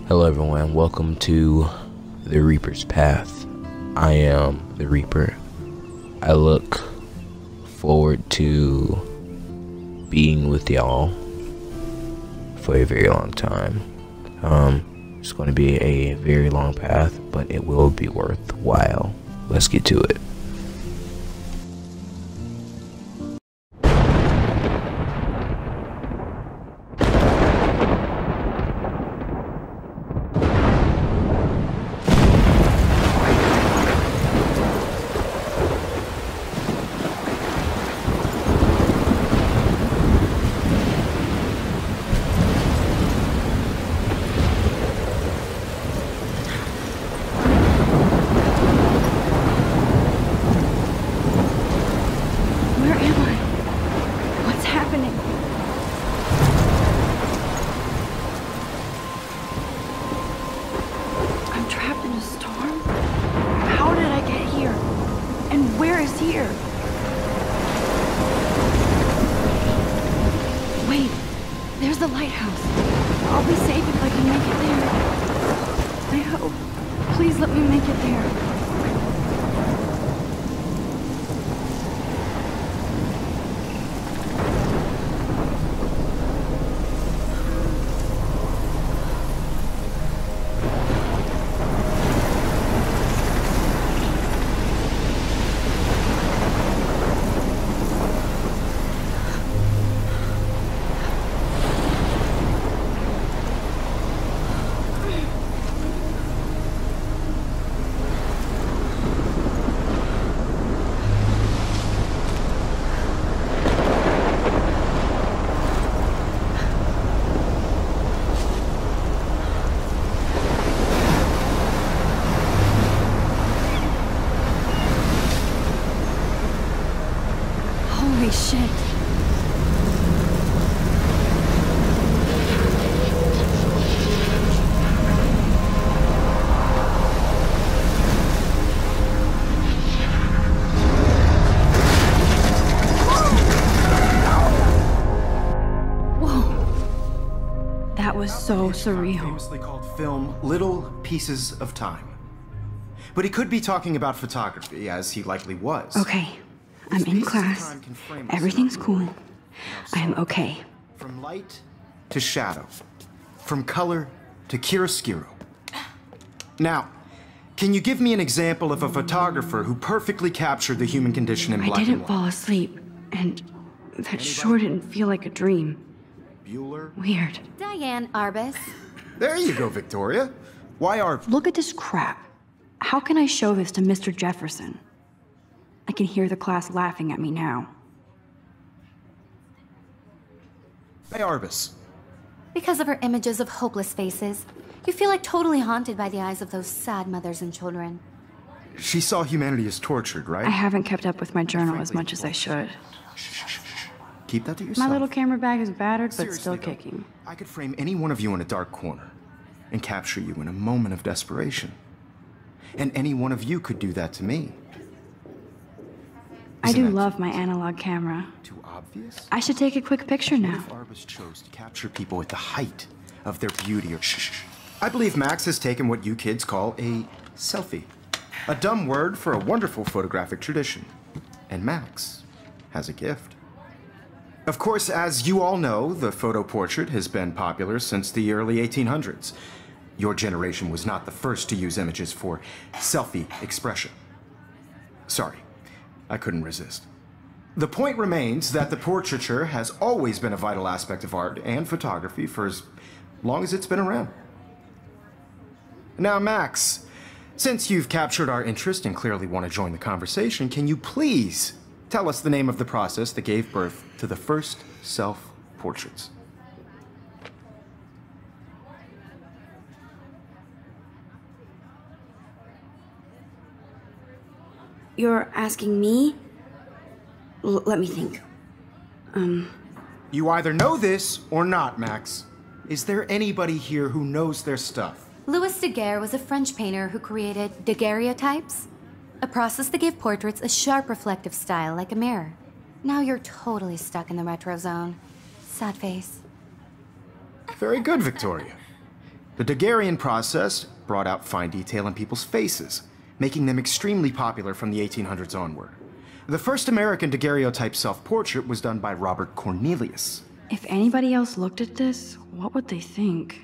Hello everyone, welcome to the Reaper's Path. I am the Reaper. I look forward to being with y'all for a very long time. It's going to be a very long path, but it will be worthwhile. Let's get to it. Wait, there's the lighthouse. I'll be safe if I can make it there. I hope. Please let me make it there. Holy shit. Whoa. That was so surreal. Famously called film Little Pieces of Time. But he could be talking about photography, as he likely was. Okay. I'm in class. Everything's cool. I am okay. From light to shadow. From color to chiaroscuro. Now, can you give me an example of a photographer who perfectly captured the human condition in black and white? I didn't fall asleep, and that sure didn't feel like a dream. Bueller? Weird. Diane Arbus. There you go, Victoria. Why are... Look at this crap. How can I show this to Mr. Jefferson? I can hear the class laughing at me now. Hey, Arbus. Because of her images of hopeless faces, you feel like totally haunted by the eyes of those sad mothers and children. She saw humanity as tortured, right? I haven't kept up with my journal as much as I should. Keep that to yourself. My little camera bag is battered, but Seriously, still though, kicking. I could frame any one of you in a dark corner and capture you in a moment of desperation. And any one of you could do that to me. I do love my analog camera. Too obvious? I should take a quick picture now. What if Arbus chose to capture people at the height of their beauty or I believe Max has taken what you kids call a selfie. A dumb word for a wonderful photographic tradition. And Max has a gift. Of course, as you all know, the photo portrait has been popular since the early 1800s. Your generation was not the first to use images for selfie expression. Sorry, I couldn't resist. The point remains that the portraiture has always been a vital aspect of art and photography for as long as it's been around. Now, Max, since you've captured our interest and clearly want to join the conversation, can you please tell us the name of the process that gave birth to the first self-portraits? You're asking me? Let me think. You either know this or not, Max. Is there anybody here who knows their stuff? Louis Daguerre was a French painter who created daguerreotypes, a process that gave portraits a sharp reflective style like a mirror. Now you're totally stuck in the retro zone. Sad face. Very good, Victoria. The Daguerrean process brought out fine detail in people's faces, making them extremely popular from the 1800s onward. The first American daguerreotype self-portrait was done by Robert Cornelius. If anybody else looked at this, what would they think?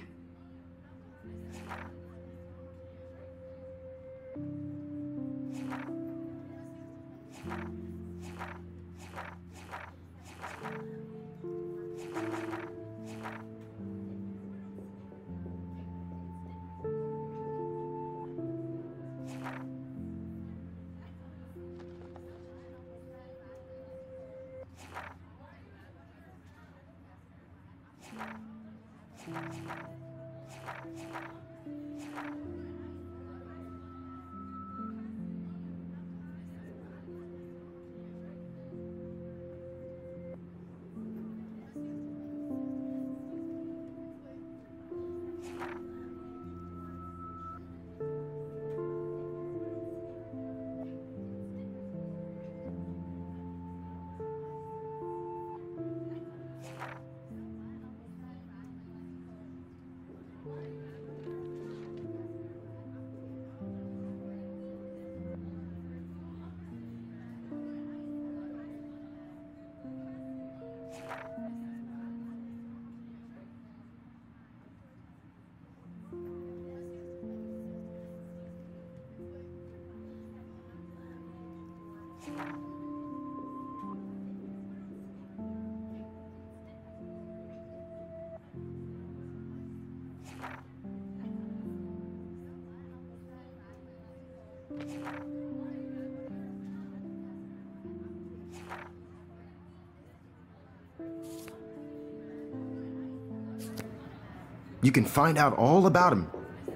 You can find out all about him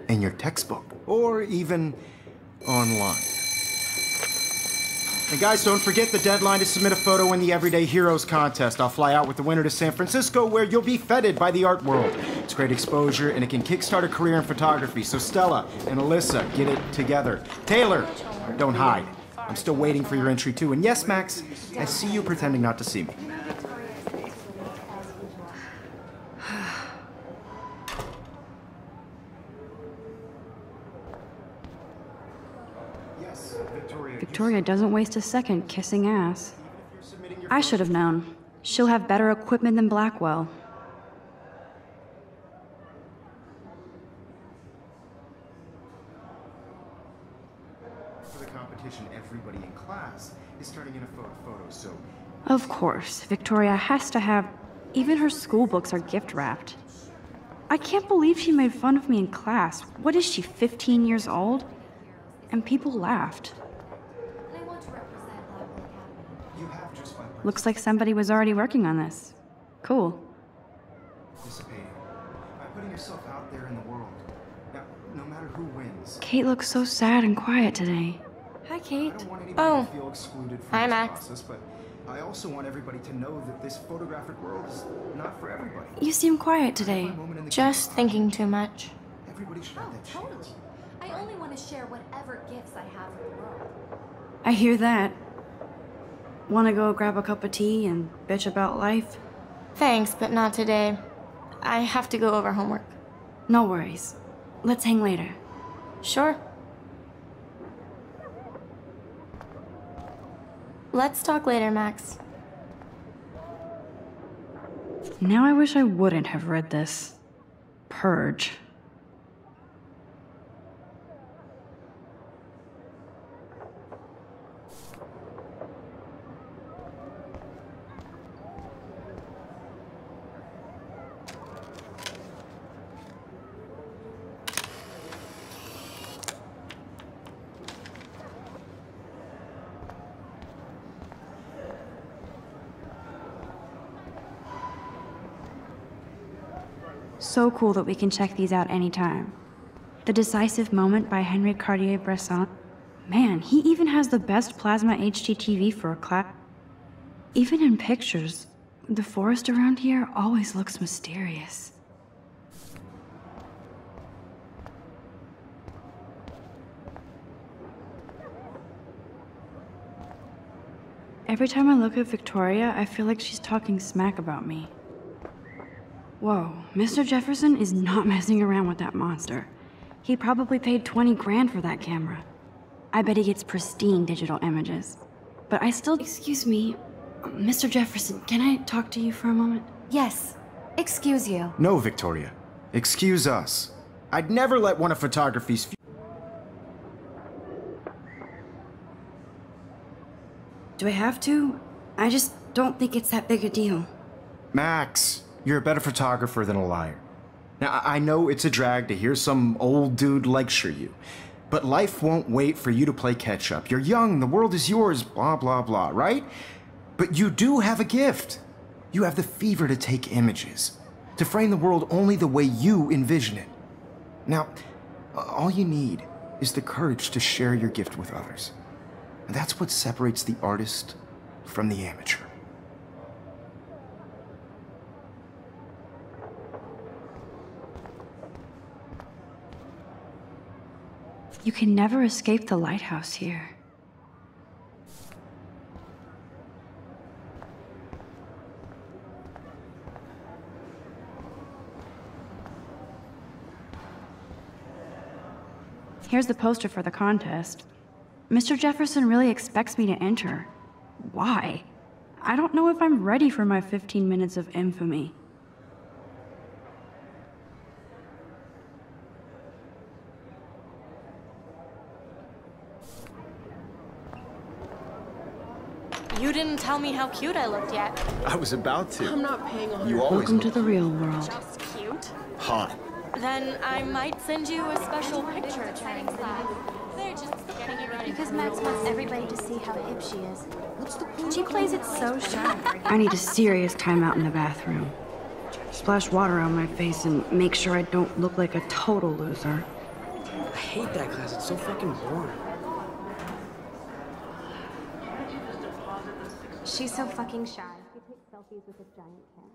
in your textbook, or even online. And guys, don't forget the deadline to submit a photo in the Everyday Heroes contest. I'll fly out with the winner to San Francisco, where you'll be feted by the art world. It's great exposure, and it can kickstart a career in photography. So Stella and Alyssa, get it together. Taylor, don't hide. I'm still waiting for your entry too. And yes, Max, I see you pretending not to see me. Victoria doesn't waste a second kissing ass. I should have known. She'll have better equipment than Blackwell. For the competition, everybody in class is turning in a photo, so... Of course, Victoria has to have... Even her school books are gift-wrapped. I can't believe she made fun of me in class. What is she, 15 years old? And people laughed. Looks like somebody was already working on this. Cool. Participating by putting yourself out there in the world. Now, no matter who wins. Kate looks so sad and quiet today. Hi, Kate. I don't want anybody Oh. to feel excluded from Hi, this Max. process, but I also want everybody to know that this photographic world is not for everybody. You seem quiet today. My moment in the Just camera. thinking too much. Everybody should have that chance. I only want to share whatever gifts I have with the world. I hear that. Wanna go grab a cup of tea and bitch about life? Thanks, but not today. I have to go over homework. No worries. Let's hang later. Sure. Let's talk later, Max. Now I wish I wouldn't have read this. Purge. So cool that we can check these out anytime. The Decisive Moment by Henry Cartier-Bresson. Man, he even has the best plasma HDTV for a class. Even in pictures, the forest around here always looks mysterious. Every time I look at Victoria, I feel like she's talking smack about me. Whoa, Mr. Jefferson is not messing around with that monster. He probably paid 20 grand for that camera. I bet he gets pristine digital images. But I still... Excuse me, Mr. Jefferson, can I talk to you for a moment? Yes. Excuse you. No, Victoria. Excuse us. I'd never let one of photography's... Do I have to? I just don't think it's that big a deal. Max, you're a better photographer than a liar. Now, I know it's a drag to hear some old dude lecture you, but life won't wait for you to play catch-up. You're young, the world is yours, blah, blah, blah, right? But you do have a gift. You have the fever to take images, to frame the world only the way you envision it. Now, all you need is the courage to share your gift with others. And that's what separates the artist from the amateur. You can never escape the lighthouse here. Here's the poster for the contest. Mr. Jefferson really expects me to enter. Why? I don't know if I'm ready for my 15 minutes of infamy. You didn't tell me how cute I looked yet. I was about to. I'm not paying on You always Welcome to the real world. Just cute. hot. Then I might send you a special picture. They're just getting you ready. Because Max wants everybody to see how hip she is. She plays it so sharp. I need a serious timeout in the bathroom. Splash water on my face and make sure I don't look like a total loser. I hate that class. It's so fucking boring. She's so fucking shy. She takes selfies with a giant camera.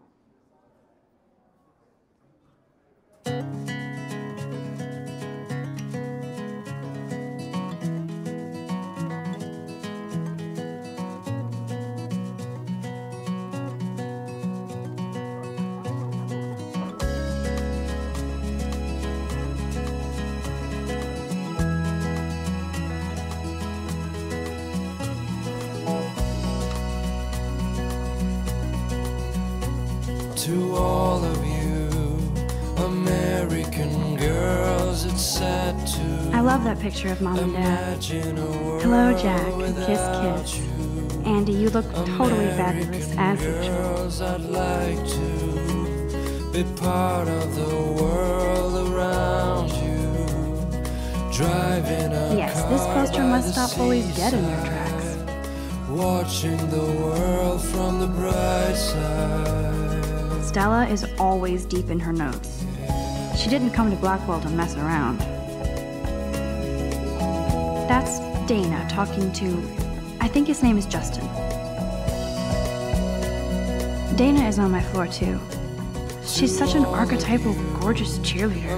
To all of you American girls, it's sad to I love that picture of Mom and Dad. imagine a world Hello, Jack. without Kiss, kiss. you. Andy, you look totally fabulous, American as usual. girls, I'd like to be part of the world around you. Driving a Yes, this car poster by must the stop bullies dead in their seaside, tracks. watching the world from the bright side. Stella is always deep in her notes. She didn't come to Blackwell to mess around. That's Dana talking to... I think his name is Justin. Dana is on my floor too. She's such an archetypal, gorgeous cheerleader.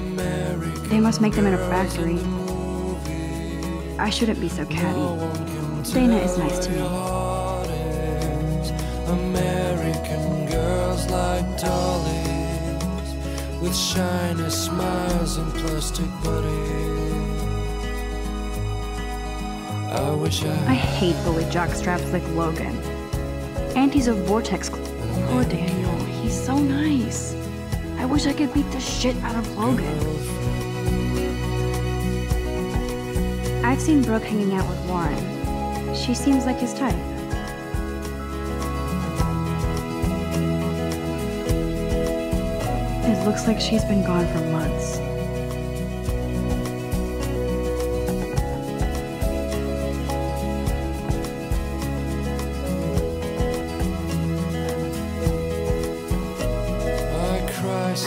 They must make them in a factory. I shouldn't be so catty. Dana is nice to me. American girls like dollies with shiny smiles and plastic bodies. I wish I hate bully jockstraps like Logan. And he's a Vortex. Poor Daniel, he's so nice. I wish I could beat the shit out of Logan. I've seen Brooke hanging out with Warren. She seems like his type. It looks like she's been gone for months.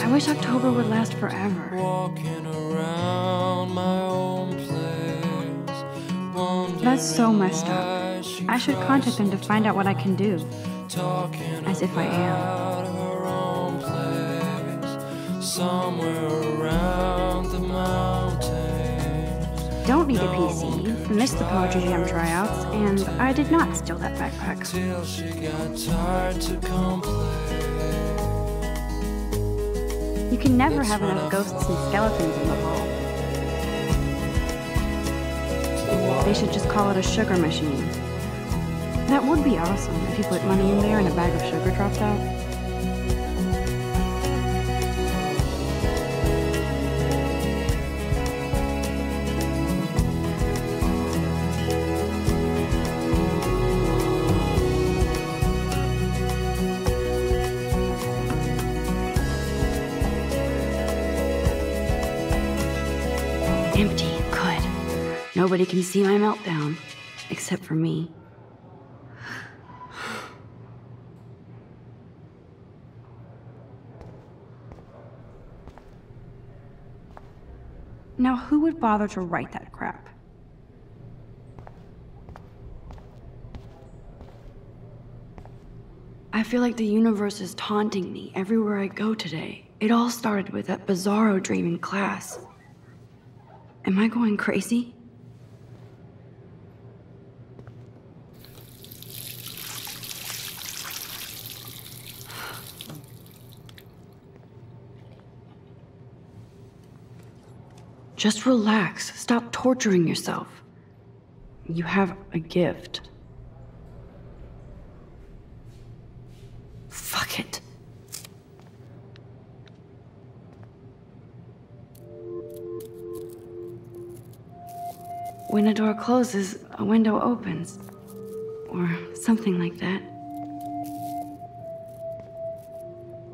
I wish October would last forever. walking around my own place. That's so messed up. I should contact them to find out what I can do. As if I am. Out of her own place, somewhere around the mountains. Don't need a PC, missed the Poetry Jam tryouts, and I did not steal that backpack. Till she got tired to complain. can never have enough ghosts and skeletons in the hall. They should just call it a sugar machine. That would be awesome if you put money in there and a bag of sugar drops out. Empty. Good. Nobody can see my meltdown, except for me. Now, who would bother to write that crap? I feel like the universe is taunting me everywhere I go today. It all started with that bizarro dream in class. Am I going crazy? Just relax. Stop torturing yourself. You have a gift. Fuck it. When a door closes, a window opens. Or something like that.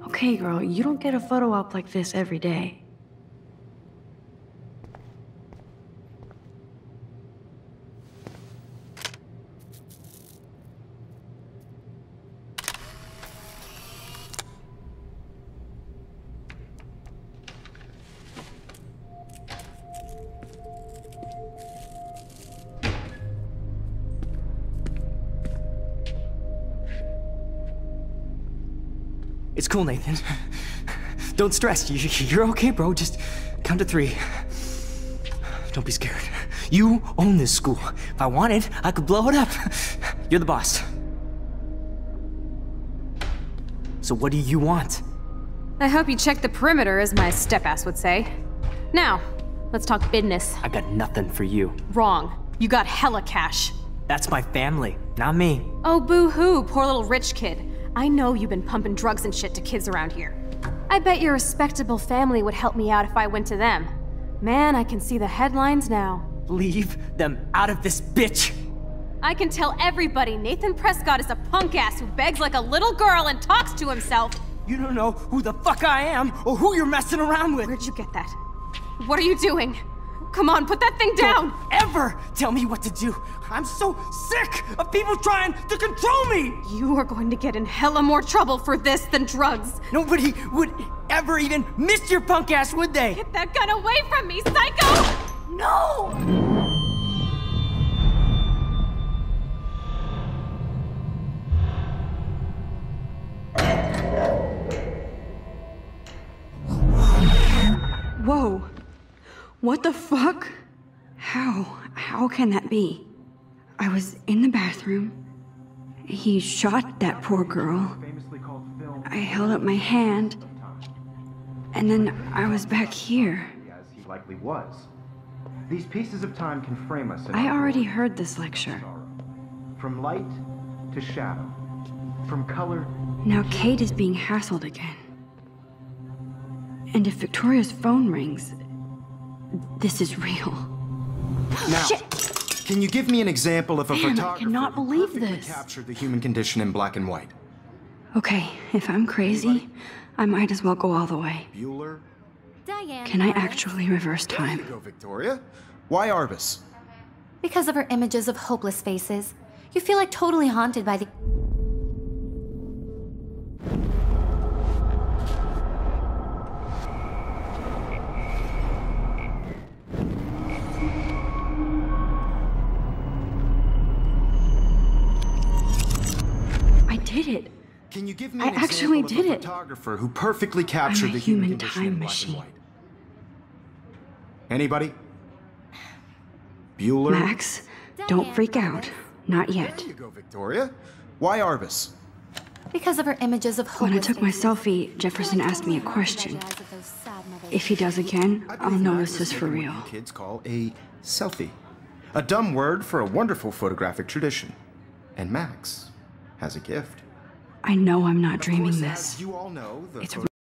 Okay, girl, you don't get a photo op like this every day. It's cool, Nathan. Don't stress. You're okay, bro. Just count to 3. Don't be scared. You own this school. If I wanted, I could blow it up. You're the boss. So what do you want? I hope you check the perimeter, as my step-ass would say. Now, let's talk business. I got nothing for you. Wrong. You got hella cash. That's my family, not me. Oh, boo-hoo, poor little rich kid. I know you've been pumping drugs and shit to kids around here. I bet your respectable family would help me out if I went to them. Man, I can see the headlines now. Leave them out of this bitch! I can tell everybody Nathan Prescott is a punk ass who begs like a little girl and talks to himself. You don't know who the fuck I am or who you're messing around with. Where'd you get that? What are you doing? Come on, put that thing down! Don't ever tell me what to do! I'm so sick of people trying to control me! You are going to get in hella more trouble for this than drugs. Nobody would ever even miss your punk ass, would they? Get that gun away from me, psycho! No! Whoa. What the fuck? How can that be? I was in the bathroom. He shot that poor girl. I held up my hand. And then I was back here. As he likely was. These pieces of time can frame us. I already heard this lecture. From light to shadow. From color. Now Kate is being hassled again. And if Victoria's phone rings, this is real. Now, Shit. Can you give me an example of a Man, I photographer cannot who believe perfectly this. captured the human condition in black and white? Okay, if I'm crazy, I might as well go all the way. Bueller? Diane. Can I Lawrence. actually reverse There you time? go, Victoria. Why Arbus? Because of her images of hopeless faces, you feel like totally haunted by the... I did it. Can you give me I an actually example did of a it. photographer who perfectly captured I'm a the human human condition time in black and machine. white? Anybody? Bueller? Max, don't freak out. Not yet. There you go, Victoria. Why Arbus? Because of her images of When I hopeless took my faces. selfie, Jefferson asked me a question. If he does again, I I'll believe know Max this has is for taken real. what you kids call a selfie. A dumb word for a wonderful photographic tradition. And Max has a gift. I know I'm not Of dreaming course, this. as you all know, the It's